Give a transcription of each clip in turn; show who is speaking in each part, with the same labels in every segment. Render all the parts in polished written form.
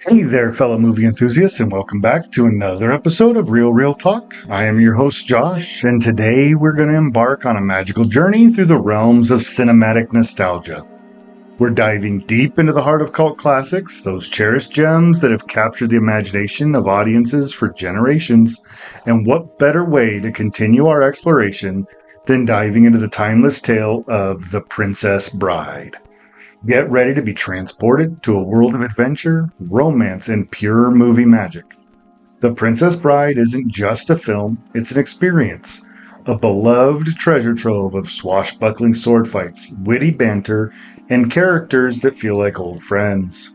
Speaker 1: Hey there, fellow movie enthusiasts, and welcome back to another episode of Real Talk. I am your host, Josh, and today we're going to embark on a magical journey through the realms of cinematic nostalgia. We're diving deep into the heart of cult classics, those cherished gems that have captured the imagination of audiences for generations. And what better way to continue our exploration than diving into the timeless tale of The Princess Bride? Get ready to be transported to a world of adventure, romance, and pure movie magic. The Princess Bride isn't just a film, it's an experience. A beloved treasure trove of swashbuckling sword fights, witty banter, and characters that feel like old friends.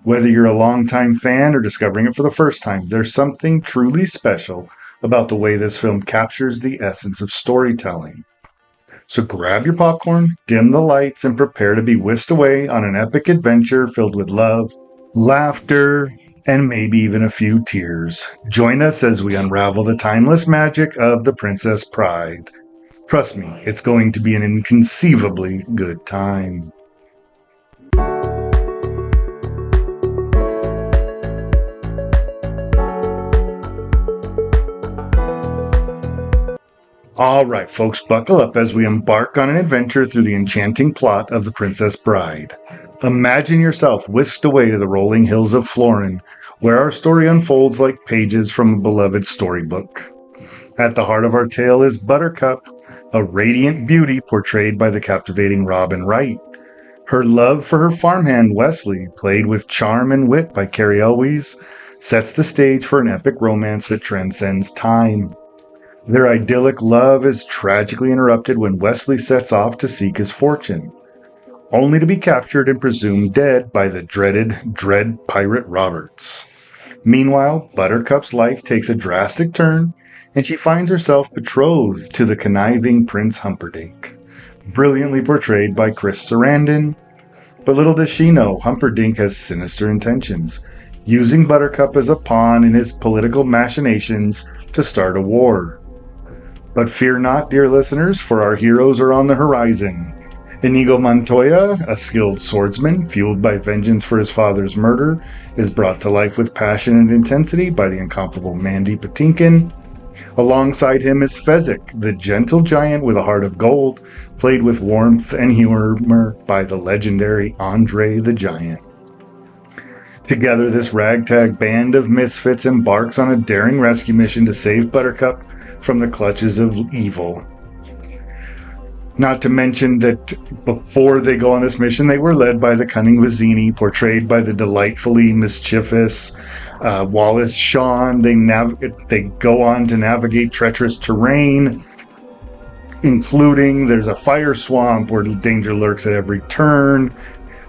Speaker 1: Whether you're a longtime fan or discovering it for the first time, there's something truly special about the way this film captures the essence of storytelling. So grab your popcorn, dim the lights, and prepare to be whisked away on an epic adventure filled with love, laughter, and maybe even a few tears. Join us as we unravel the timeless magic of The Princess Bride. Trust me, it's going to be an inconceivably good time. All right, folks, buckle up as we embark on an adventure through the enchanting plot of The Princess Bride. Imagine yourself whisked away to the rolling hills of Florin, where our story unfolds like pages from a beloved storybook. At the heart of our tale is Buttercup, a radiant beauty portrayed by the captivating Robin Wright. Her love for her farmhand Wesley, played with charm and wit by Carrie Elwes, sets the stage for an epic romance that transcends time. Their idyllic love is tragically interrupted when Wesley sets off to seek his fortune, only to be captured and presumed dead by the dread pirate Roberts. Meanwhile, Buttercup's life takes a drastic turn, and she finds herself betrothed to the conniving Prince Humperdinck, brilliantly portrayed by Chris Sarandon. But little does she know, Humperdinck has sinister intentions, using Buttercup as a pawn in his political machinations to start a war. But fear not, dear listeners, for our heroes are on the horizon. Inigo Montoya, a skilled swordsman, fueled by vengeance for his father's murder, is brought to life with passion and intensity by the incomparable Mandy Patinkin. Alongside him is Fezzik, the gentle giant with a heart of gold, played with warmth and humor by the legendary Andre the Giant. Together, this ragtag band of misfits embarks on a daring rescue mission to save Buttercup from the clutches of evil. Not to mention that before they go on this mission, they were led by the cunning Vizzini, portrayed by the delightfully mischievous Wallace Shawn. They go on to navigate treacherous terrain, including there's a fire swamp where danger lurks at every turn.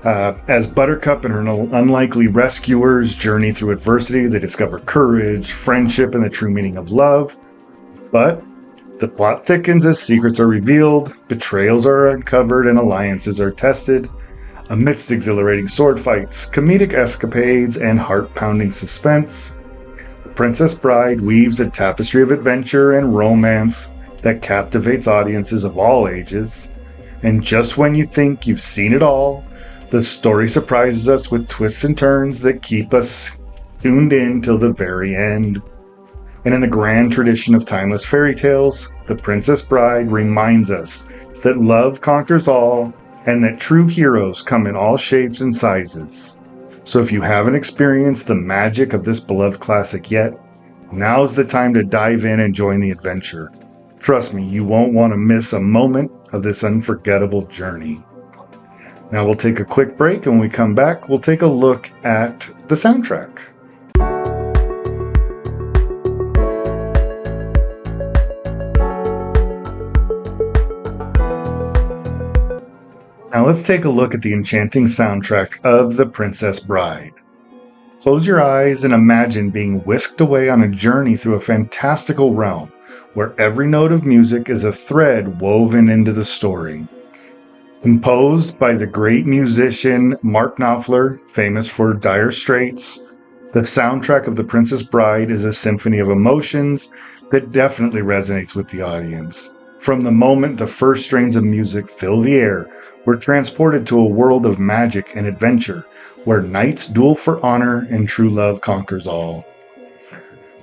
Speaker 1: As Buttercup and her unlikely rescuers journey through adversity, they discover courage, friendship, and the true meaning of love. But the plot thickens as secrets are revealed, betrayals are uncovered, and alliances are tested. Amidst exhilarating sword fights, comedic escapades, and heart-pounding suspense, The Princess Bride weaves a tapestry of adventure and romance that captivates audiences of all ages. And just when you think you've seen it all, the story surprises us with twists and turns that keep us tuned in till the very end. And in the grand tradition of timeless fairy tales, The Princess Bride reminds us that love conquers all and that true heroes come in all shapes and sizes. So if you haven't experienced the magic of this beloved classic yet, now's the time to dive in and join the adventure. Trust me, you won't want to miss a moment of this unforgettable journey. Now we'll take a quick break, and when we come back, we'll take a look at the soundtrack. Now let's take a look at the enchanting soundtrack of The Princess Bride. Close your eyes and imagine being whisked away on a journey through a fantastical realm where every note of music is a thread woven into the story. Composed by the great musician Mark Knopfler, famous for Dire Straits, the soundtrack of The Princess Bride is a symphony of emotions that definitely resonates with the audience. From the moment the first strains of music fill the air, we're transported to a world of magic and adventure, where knights duel for honor and true love conquers all.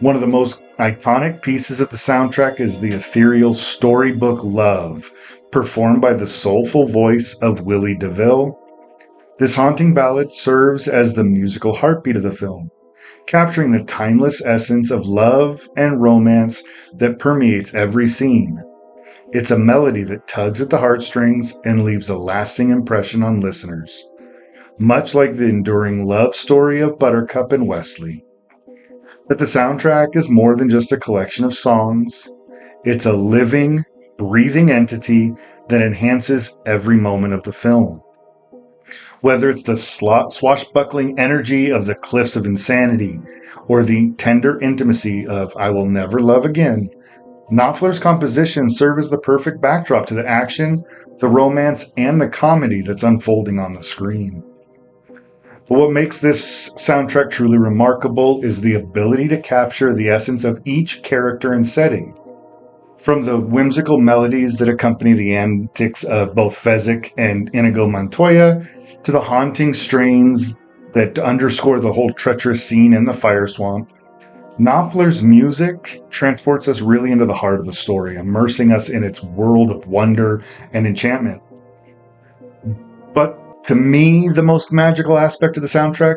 Speaker 1: One of the most iconic pieces of the soundtrack is the ethereal storybook Love, performed by the soulful voice of Willie DeVille. This haunting ballad serves as the musical heartbeat of the film, capturing the timeless essence of love and romance that permeates every scene. It's a melody that tugs at the heartstrings and leaves a lasting impression on listeners, much like the enduring love story of Buttercup and Wesley. But the soundtrack is more than just a collection of songs. It's a living, breathing entity that enhances every moment of the film. Whether it's the swashbuckling energy of the Cliffs of Insanity or the tender intimacy of I Will Never Love Again, Knopfler's compositions serve as the perfect backdrop to the action, the romance, and the comedy that's unfolding on the screen. But what makes this soundtrack truly remarkable is the ability to capture the essence of each character and setting. From the whimsical melodies that accompany the antics of both Fezzik and Inigo Montoya, to the haunting strains that underscore the whole treacherous scene in the fire swamp, Knopfler's music transports us really into the heart of the story, immersing us in its world of wonder and enchantment. But to me, the most magical aspect of the soundtrack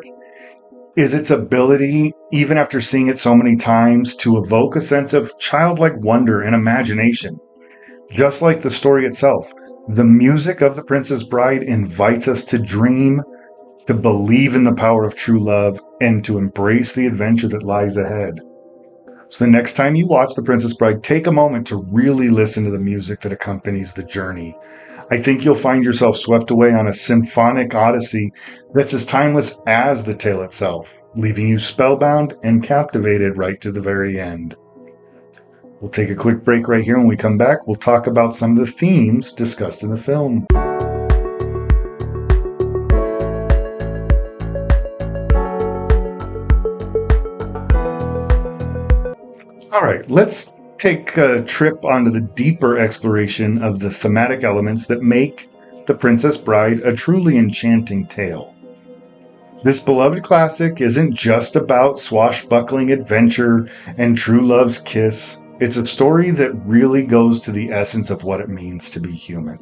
Speaker 1: is its ability, even after seeing it so many times, to evoke a sense of childlike wonder and imagination. Just like the story itself, the music of The Princess Bride invites us to dream, to believe in the power of true love, and to embrace the adventure that lies ahead. So the next time you watch The Princess Bride, take a moment to really listen to the music that accompanies the journey. I think you'll find yourself swept away on a symphonic odyssey that's as timeless as the tale itself, leaving you spellbound and captivated right to the very end. We'll take a quick break right here. When we come back, we'll talk about some of the themes discussed in the film. All right, let's take a trip onto the deeper exploration of the thematic elements that make The Princess Bride a truly enchanting tale. This beloved classic isn't just about swashbuckling adventure and true love's kiss. It's a story that really goes to the essence of what it means to be human.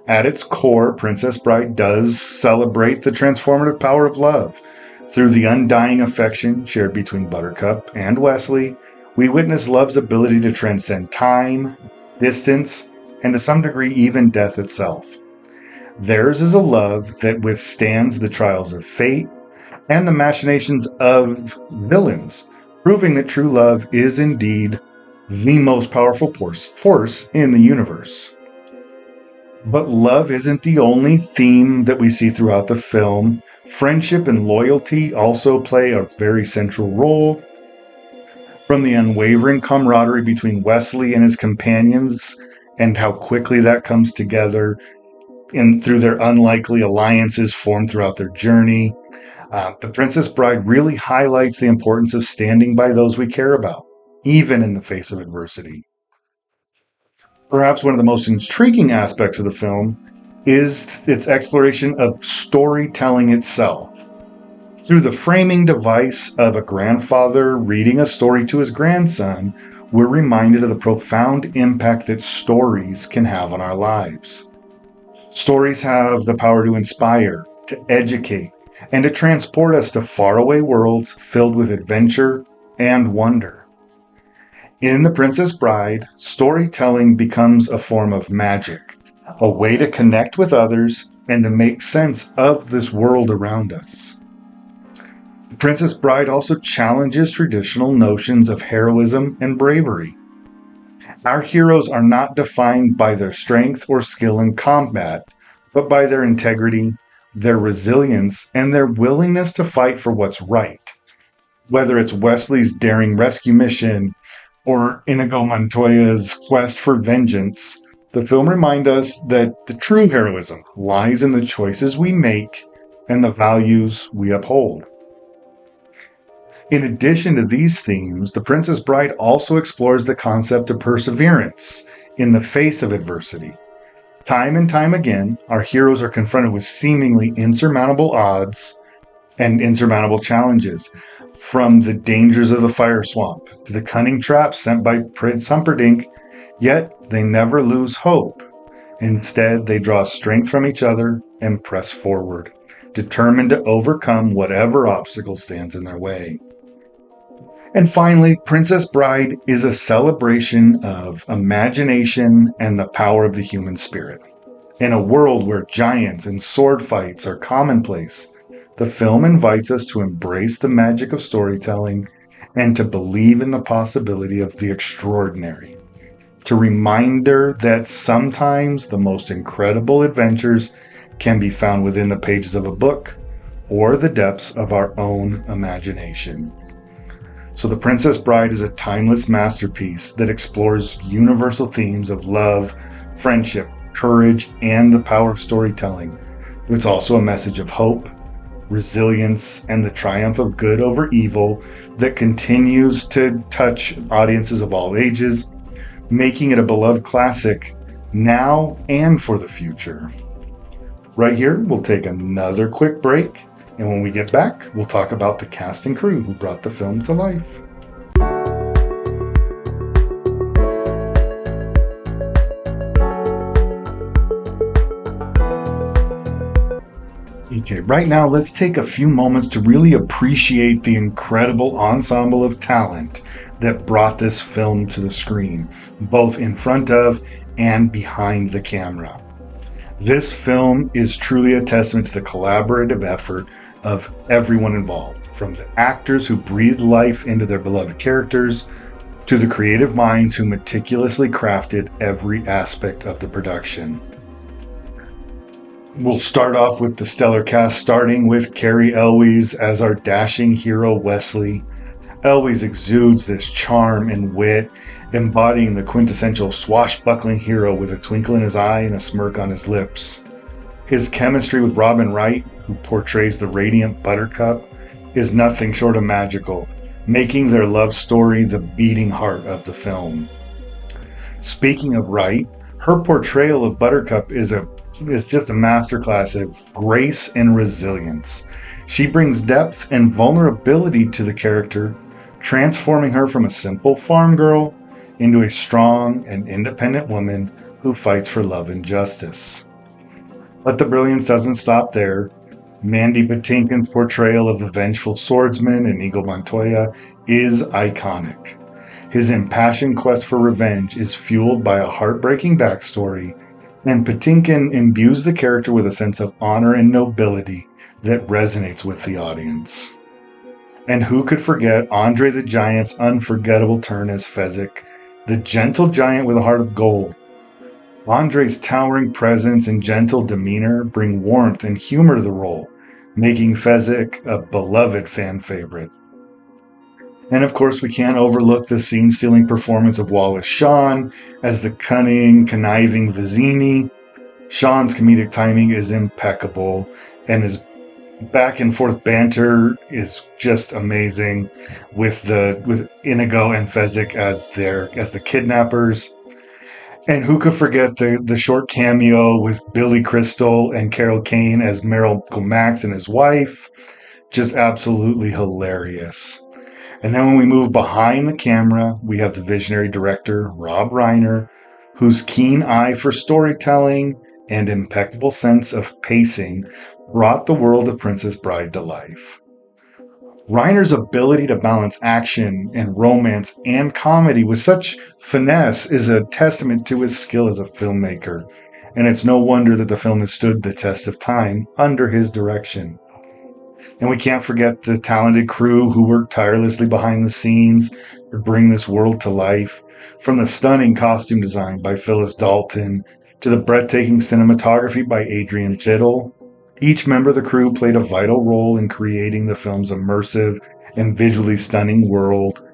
Speaker 1: At its core, Princess Bride does celebrate the transformative power of love. Through the undying affection shared between Buttercup and Wesley, we witness love's ability to transcend time, distance, and to some degree even death itself. Theirs is a love that withstands the trials of fate and the machinations of villains, proving that true love is indeed the most powerful force in the universe. But love isn't the only theme that we see throughout the film. Friendship and loyalty also play a very central role. From the unwavering camaraderie between Wesley and his companions and how quickly that comes together and through their unlikely alliances formed throughout their journey, The Princess Bride really highlights the importance of standing by those we care about, even in the face of adversity. Perhaps one of the most intriguing aspects of the film is its exploration of storytelling itself. Through the framing device of a grandfather reading a story to his grandson, we're reminded of the profound impact that stories can have on our lives. Stories have the power to inspire, to educate, and to transport us to faraway worlds filled with adventure and wonder. In The Princess Bride, storytelling becomes a form of magic, a way to connect with others and to make sense of this world around us. The Princess Bride also challenges traditional notions of heroism and bravery. Our heroes are not defined by their strength or skill in combat, but by their integrity, their resilience, and their willingness to fight for what's right. Whether it's Wesley's daring rescue mission or Inigo Montoya's quest for vengeance, the film reminds us that the true heroism lies in the choices we make and the values we uphold. In addition to these themes, The Princess Bride also explores the concept of perseverance in the face of adversity. Time and time again, our heroes are confronted with seemingly insurmountable odds and insurmountable challenges, from the dangers of the fire swamp to the cunning traps sent by Prince Humperdinck, yet they never lose hope. Instead, they draw strength from each other and press forward, determined to overcome whatever obstacle stands in their way. And finally, Princess Bride is a celebration of imagination and the power of the human spirit. In a world where giants and sword fights are commonplace, the film invites us to embrace the magic of storytelling and to believe in the possibility of the extraordinary. To reminder that sometimes the most incredible adventures can be found within the pages of a book or the depths of our own imagination. So The Princess Bride is a timeless masterpiece that explores universal themes of love, friendship, courage, and the power of storytelling. It's also a message of hope, resilience, and the triumph of good over evil that continues to touch audiences of all ages, making it a beloved classic now and for the future. Right here, we'll take another quick break, and when we get back, we'll talk about the cast and crew who brought the film to life. Okay, right now, let's take a few moments to really appreciate the incredible ensemble of talent that brought this film to the screen, both in front of and behind the camera. This film is truly a testament to the collaborative effort of everyone involved, from the actors who breathed life into their beloved characters to the creative minds who meticulously crafted every aspect of the production. We'll start off with the stellar cast, starting with Cary Elwes as our dashing hero Wesley. Elwes exudes this charm and wit, embodying the quintessential swashbuckling hero with a twinkle in his eye and a smirk on his lips. His chemistry with Robin Wright, who portrays the radiant Buttercup, is nothing short of magical, making their love story the beating heart of the film. Speaking of Wright, her portrayal of Buttercup is just a masterclass of grace and resilience. She brings depth and vulnerability to the character, transforming her from a simple farm girl into a strong and independent woman who fights for love and justice. But the brilliance doesn't stop there. Mandy Patinkin's portrayal of the vengeful swordsman Inigo Montoya is iconic. His impassioned quest for revenge is fueled by a heartbreaking backstory, and Patinkin imbues the character with a sense of honor and nobility that resonates with the audience. And who could forget Andre the Giant's unforgettable turn as Fezzik, the gentle giant with a heart of gold. Andre's towering presence and gentle demeanor bring warmth and humor to the role, making Fezzik a beloved fan favorite. And of course, we can't overlook the scene-stealing performance of Wallace Shawn as the cunning, conniving Vizzini. Shawn's comedic timing is impeccable, and his back and forth banter is just amazing with Inigo and Fezzik as the kidnappers. And who could forget the short cameo with Billy Crystal and Carol Kane as Merrill Max and his wife? Just absolutely hilarious. And then when we move behind the camera, we have the visionary director, Rob Reiner, whose keen eye for storytelling and impeccable sense of pacing brought the world of Princess Bride to life. Reiner's ability to balance action and romance and comedy with such finesse is a testament to his skill as a filmmaker, and it's no wonder that the film has stood the test of time under his direction. And we can't forget the talented crew who worked tirelessly behind the scenes to bring this world to life, from the stunning costume design by Phyllis Dalton to the breathtaking cinematography by Adrian Biddle. Each member of the crew played a vital role in creating the film's immersive and visually stunning world.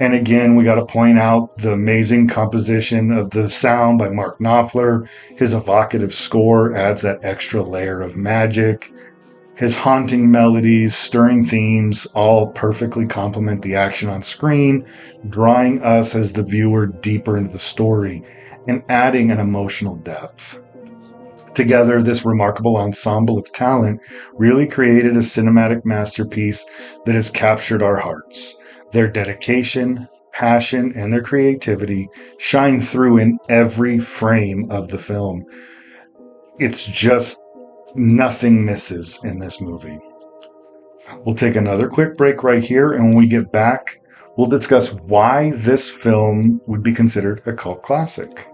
Speaker 1: And again, we got to point out the amazing composition of the sound by Mark Knopfler. His evocative score adds that extra layer of magic. His haunting melodies, stirring themes, all perfectly complement the action on screen, drawing us as the viewer deeper into the story and adding an emotional depth. Together, this remarkable ensemble of talent really created a cinematic masterpiece that has captured our hearts. Their dedication, passion, and their creativity shine through in every frame of the film. It's just nothing misses in this movie. We'll take another quick break right here, and when we get back, we'll discuss why this film would be considered a cult classic.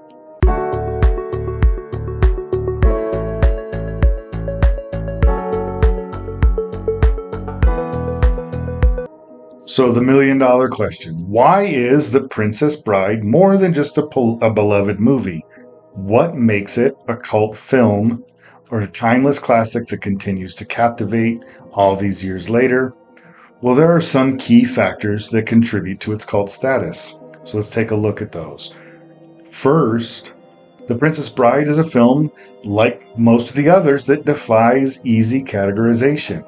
Speaker 1: So the million-dollar question: why is The Princess Bride more than just a beloved movie? What makes it a cult film or a timeless classic that continues to captivate all these years later? Well, there are some key factors that contribute to its cult status. So let's take a look at those. First, The Princess Bride is a film, like most of the others, that defies easy categorization.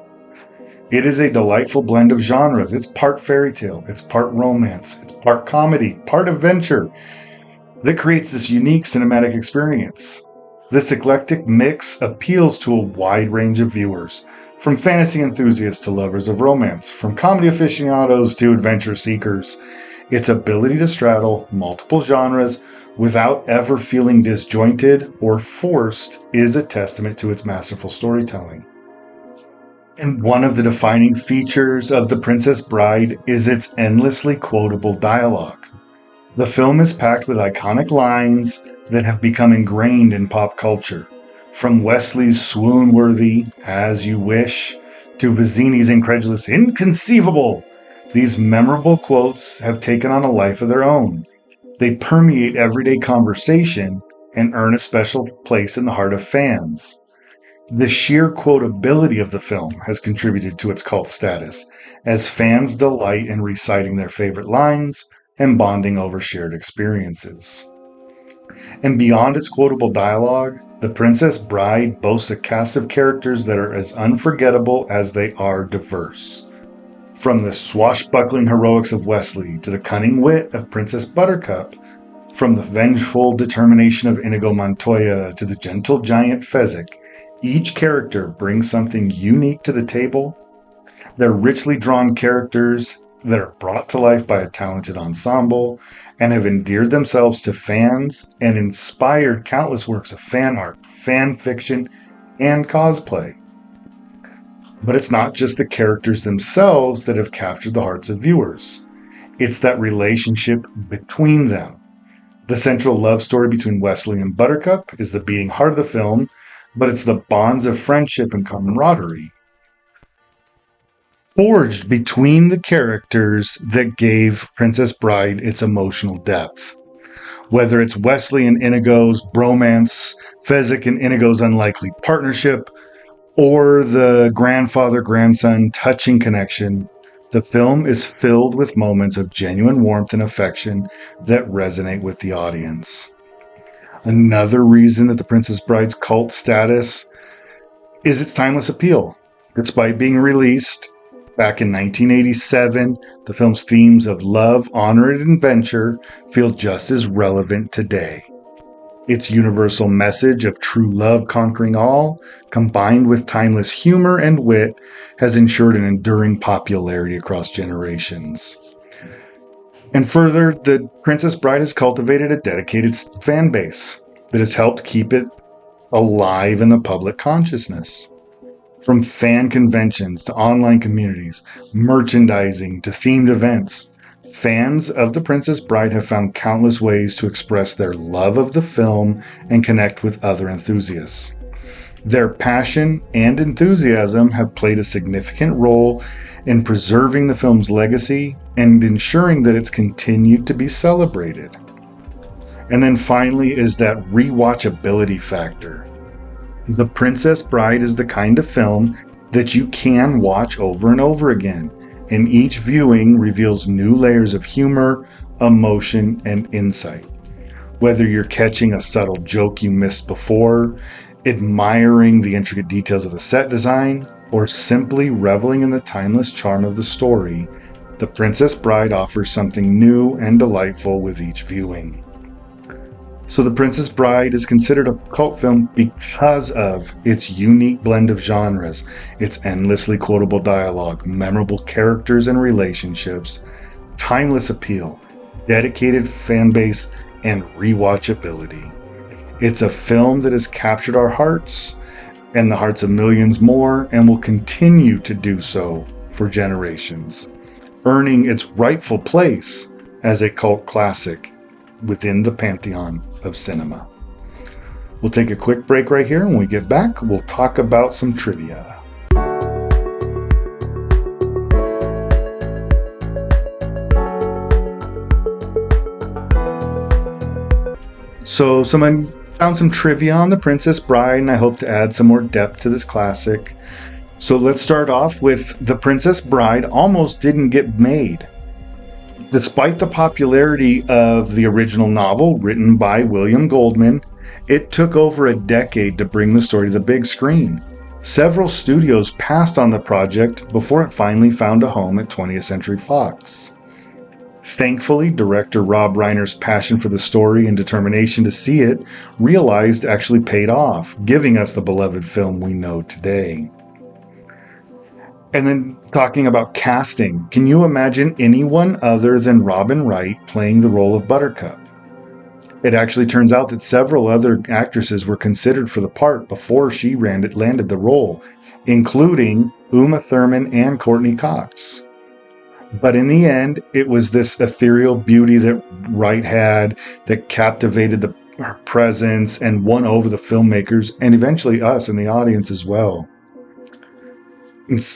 Speaker 1: It is a delightful blend of genres. It's part fairy tale, it's part romance, it's part comedy, part adventure, that creates this unique cinematic experience. This eclectic mix appeals to a wide range of viewers, from fantasy enthusiasts to lovers of romance, from comedy aficionados to adventure seekers. Its ability to straddle multiple genres without ever feeling disjointed or forced is a testament to its masterful storytelling. And one of the defining features of The Princess Bride is its endlessly quotable dialogue. The film is packed with iconic lines that have become ingrained in pop culture, from Wesley's swoon-worthy "as you wish" to Vizzini's incredulous "inconceivable." These memorable quotes have taken on a life of their own. They permeate everyday conversation and earn a special place in the heart of fans. The sheer quotability of the film has contributed to its cult status, as fans delight in reciting their favorite lines and bonding over shared experiences. And beyond its quotable dialogue, The Princess Bride boasts a cast of characters that are as unforgettable as they are diverse. From the swashbuckling heroics of Wesley to the cunning wit of Princess Buttercup, from the vengeful determination of Inigo Montoya to the gentle giant Fezzik, each character brings something unique to the table. They're richly drawn characters that are brought to life by a talented ensemble and have endeared themselves to fans and inspired countless works of fan art, fan fiction, and cosplay. But it's not just the characters themselves that have captured the hearts of viewers. It's that relationship between them. The central love story between Wesley and Buttercup is the beating heart of the film, but it's the bonds of friendship and camaraderie forged between the characters that gave Princess Bride its emotional depth. Whether it's Wesley and Inigo's bromance, Fezzik and Inigo's unlikely partnership, or the grandfather-grandson touching connection, the film is filled with moments of genuine warmth and affection that resonate with the audience. Another reason that The Princess Bride's cult status is its timeless appeal. Despite being released back in 1987, the film's themes of love, honor, and adventure feel just as relevant today. Its universal message of true love conquering all, combined with timeless humor and wit, has ensured an enduring popularity across generations. And further, The Princess Bride has cultivated a dedicated fan base that has helped keep it alive in the public consciousness. From fan conventions to online communities, merchandising to themed events, fans of The Princess Bride have found countless ways to express their love of the film and connect with other enthusiasts. Their passion and enthusiasm have played a significant role in preserving the film's legacy and ensuring that it's continued to be celebrated. And then finally is that rewatchability factor. The Princess Bride is the kind of film that you can watch over and over again, and each viewing reveals new layers of humor, emotion, and insight. Whether you're catching a subtle joke you missed before, admiring the intricate details of the set design, or simply reveling in the timeless charm of the story, The Princess Bride offers something new and delightful with each viewing. So The Princess Bride is considered a cult film because of its unique blend of genres, its endlessly quotable dialogue, memorable characters and relationships, timeless appeal, dedicated fan base, and rewatchability. It's a film that has captured our hearts and the hearts of millions more and will continue to do so for generations, earning its rightful place as a cult classic within the pantheon of cinema. We'll take a quick break right here. When we get back, we'll talk about some trivia. So someone found some trivia on The Princess Bride, and I hope to add some more depth to this classic. So let's start off with The Princess Bride almost didn't get made. Despite the popularity of the original novel written by William Goldman, it took over a decade to bring the story to the big screen. Several studios passed on the project before it finally found a home at 20th Century Fox. Thankfully, director Rob Reiner's passion for the story and determination to see it realized actually paid off, giving us the beloved film we know today. And then talking about casting, can you imagine anyone other than Robin Wright playing the role of Buttercup? It actually turns out that several other actresses were considered for the part before she landed the role, including Uma Thurman and Courtney Cox. But in the end, it was this ethereal beauty that Wright had that captivated her presence and won over the filmmakers and eventually us in the audience as well.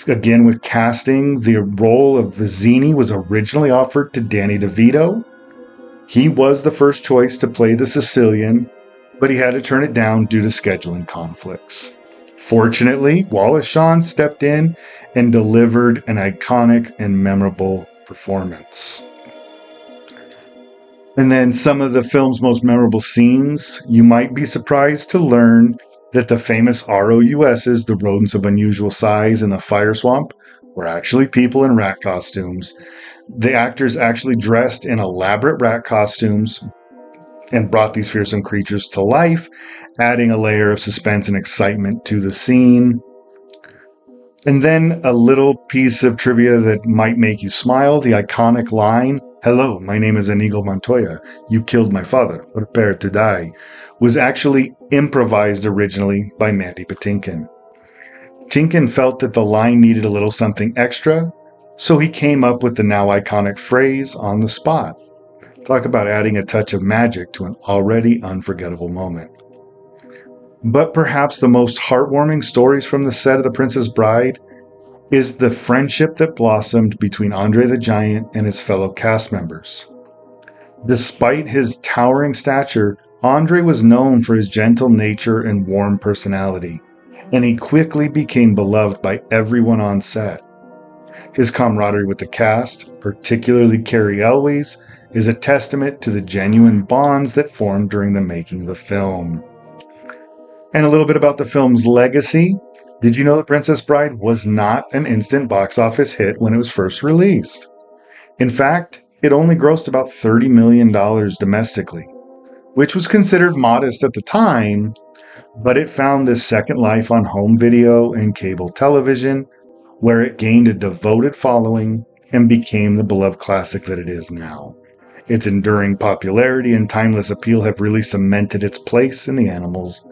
Speaker 1: Again, with casting, the role of Vizzini was originally offered to Danny DeVito. He was the first choice to play the Sicilian, but he had to turn it down due to scheduling conflicts. Fortunately, Wallace Shawn stepped in and delivered an iconic and memorable performance. And then some of the film's most memorable scenes, you might be surprised to learn that the famous ROUSs, the rodents of unusual size in the fire swamp, were actually people in rat costumes. The actors actually dressed in elaborate rat costumes and brought these fearsome creatures to life, adding a layer of suspense and excitement to the scene. And then a little piece of trivia that might make you smile, the iconic line, "Hello, my name is Inigo Montoya. You killed my father. Prepare to die," was actually improvised originally by Mandy Patinkin. Patinkin felt that the line needed a little something extra, so he came up with the now iconic phrase on the spot. Talk about adding a touch of magic to an already unforgettable moment. But perhaps the most heartwarming stories from the set of The Princess Bride is the friendship that blossomed between Andre the Giant and his fellow cast members. Despite his towering stature, Andre was known for his gentle nature and warm personality, and he quickly became beloved by everyone on set. His camaraderie with the cast, particularly Cary Elwes, is a testament to the genuine bonds that formed during the making of the film. And a little bit about the film's legacy. Did you know The Princess Bride was not an instant box office hit when it was first released? In fact, it only grossed about $30 million domestically, which was considered modest at the time, but it found this second life on home video and cable television, where it gained a devoted following and became the beloved classic that it is now. Its enduring popularity and timeless appeal have really cemented its place in the annals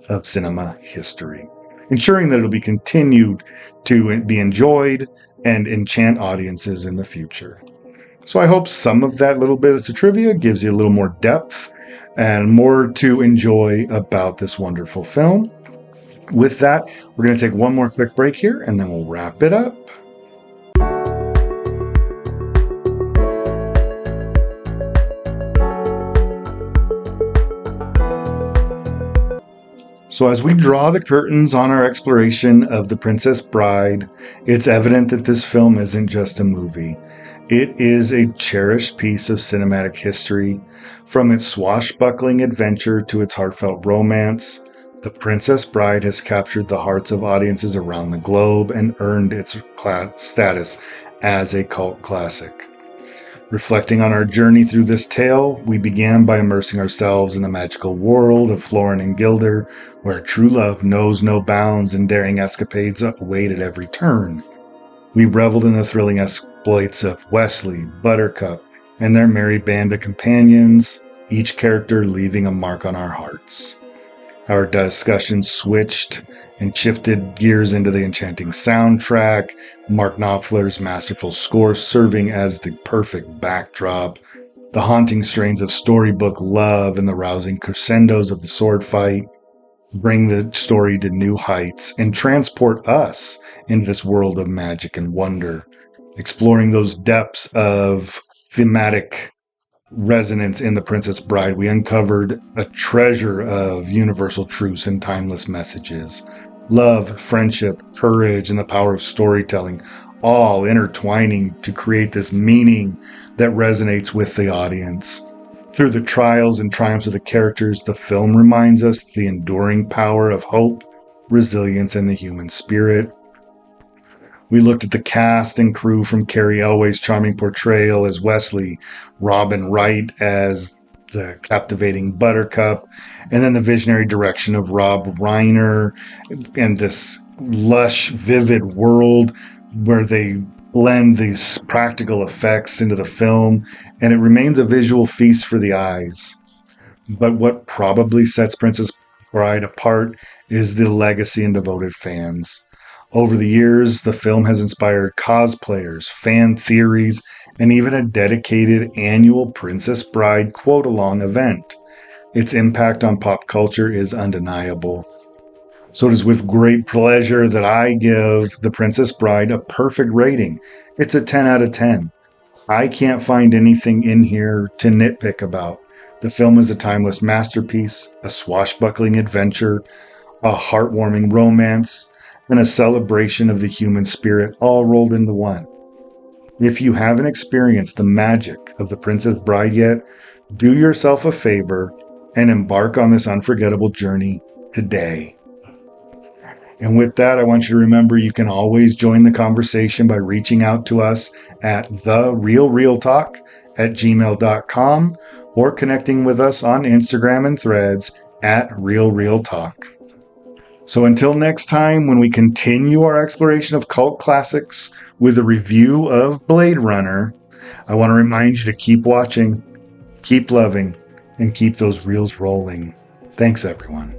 Speaker 1: of cinema history, ensuring that it'll be continued to be enjoyed and enchant audiences in the future. So I hope some of that little bit of trivia gives you a little more depth and more to enjoy about this wonderful film. With that, we're going to take one more quick break here, and then we'll wrap it up. So as we draw the curtains on our exploration of The Princess Bride, it's evident that this film isn't just a movie. It is a cherished piece of cinematic history. From its swashbuckling adventure to its heartfelt romance, The Princess Bride has captured the hearts of audiences around the globe and earned its status as a cult classic. Reflecting on our journey through this tale, we began by immersing ourselves in the magical world of Florin and Gilder, where true love knows no bounds and daring escapades await at every turn. We reveled in the thrilling exploits of Wesley, Buttercup, and their merry band of companions, each character leaving a mark on our hearts. Our discussion switched and shifted gears into the enchanting soundtrack, Mark Knopfler's masterful score serving as the perfect backdrop, the haunting strains of storybook love and the rousing crescendos of the sword fight bring the story to new heights and transport us into this world of magic and wonder, exploring those depths of thematic resonance in The Princess Bride. We uncovered a treasure of universal truths and timeless messages. Love, friendship, courage, and the power of storytelling, all intertwining to create this meaning that resonates with the audience. Through the trials and triumphs of the characters, the film reminds us the enduring power of hope, resilience, and the human spirit. We looked at the cast and crew, from Carrie Elway's charming portrayal as Wesley, Robin Wright as the captivating Buttercup, and then the visionary direction of Rob Reiner and this lush, vivid world where they blend these practical effects into the film, and it remains a visual feast for the eyes. But what probably sets Princess Bride apart is the legacy and devoted fans. Over the years, the film has inspired cosplayers, fan theories, and even a dedicated annual Princess Bride quote-along event. Its impact on pop culture is undeniable. So it is with great pleasure that I give The Princess Bride a perfect rating. It's a 10 out of 10. I can't find anything in here to nitpick about. The film is a timeless masterpiece, a swashbuckling adventure, a heartwarming romance, and a celebration of the human spirit all rolled into one. If you haven't experienced the magic of The Princess Bride yet, do yourself a favor and embark on this unforgettable journey today. And with that, I want you to remember you can always join the conversation by reaching out to us at therealrealtalk@gmail.com or connecting with us on Instagram and Threads at realrealtalk. So until next time, when we continue our exploration of cult classics with a review of Blade Runner, I want to remind you to keep watching, keep loving, and keep those reels rolling. Thanks, everyone.